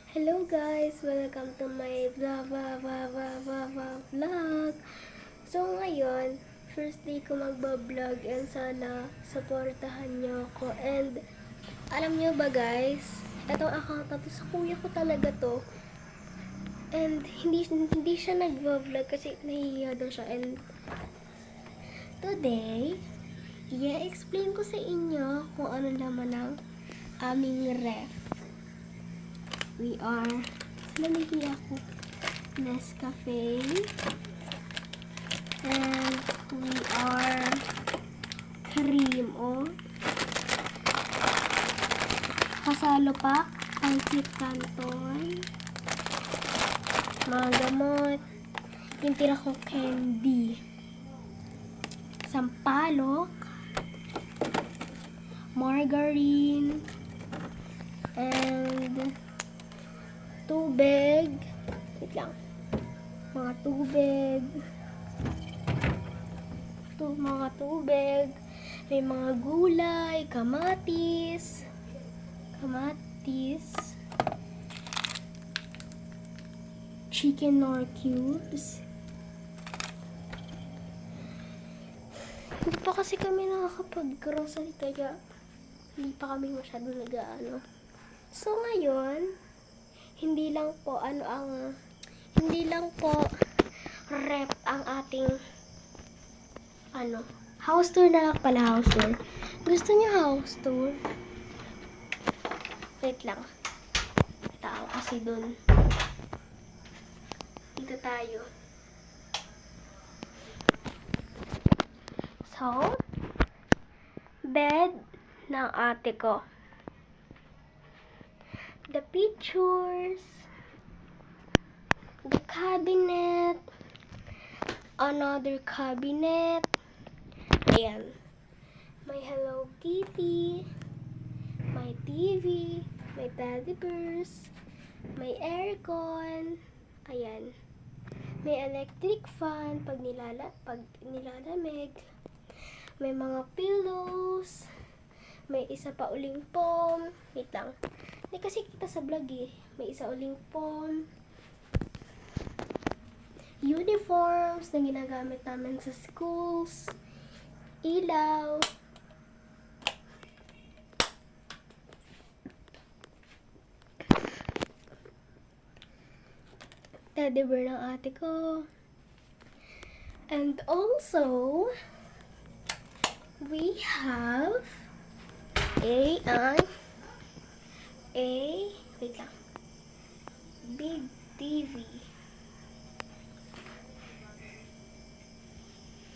Hello guys! Welcome to my vlog. So ngayon, first day ko magbablog and sana supportahan niyo ako. And alam niyo ba guys, itong account na to, sa kuya ko talaga to. And hindi siya nagbablog kasi nahihiya daw siya. And today, i-explain ko sa inyo kung ano naman ang aming ref. We are, nalihiya ko, Nescafe. And we are cream, kasalo pa, Pancit Canton, mga gamot, yung tira ko candy, sampalok, margarine, and tubig. Wait lang. Mga tubig. Mga tubig. May mga gulay, kamatis. Chicken nor cubes. Hindi pa kasi kami nakakapag-grocery kaya hindi pa kami masyado nag-aano. So ngayon, hindi lang po rep ang ating house tour na lang pala, house tour. Gusto niyo house tour? Wait lang. Tao kasi dun. Dito tayo. So, bed ng ate ko. The pictures, the cabinet, another cabinet, ayan, may Hello Kitty, may TV, may teddy bears, may aircon, ayan, may electric fan pag nilalamig, may mga pillows, may isa pa uling foam, wait lang. Hindi kasi kita sa vlog eh. May isa uling foam. Uniforms na ginagamit namin sa schools. Ilaw. Teddy bear ng ate ko. And also, we have wait lang, big TV,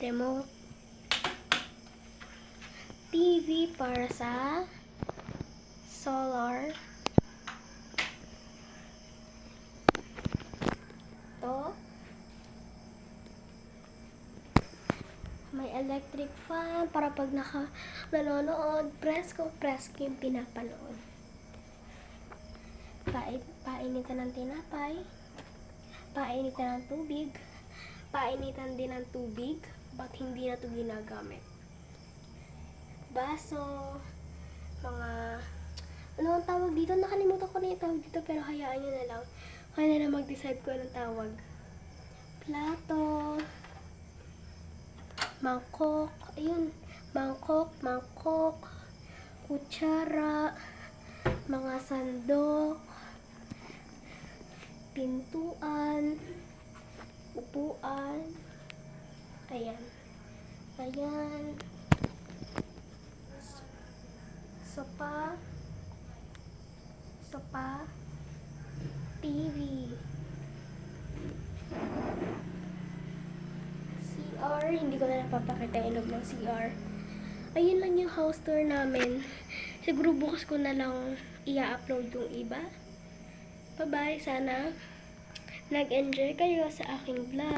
remote TV para sa solar, to may electric fan para pag nanonood, press ko yung pinapanood. Painitan ng tinapay, painitan ng tubig, painitan din ng tubig, ba't hindi na ito ginagamit? Baso, mga, ano ang tawag dito? Nakalimutan ko na yung tawag dito, pero hayaan nyo na lang. Kaya na lang mag-decide ko anong tawag. Plato, mangkok, ayun, mangkok, kutsara, mga sandok, pintuan, upuan, ayan, sopa, TV, CR, hindi ko na napapakita yung loob ng CR. Ayun lang yung house tour namin. Siguro bukas ko na lang i-upload yung iba. Bye-bye. Sana nag-enjoy kayo sa aking vlog.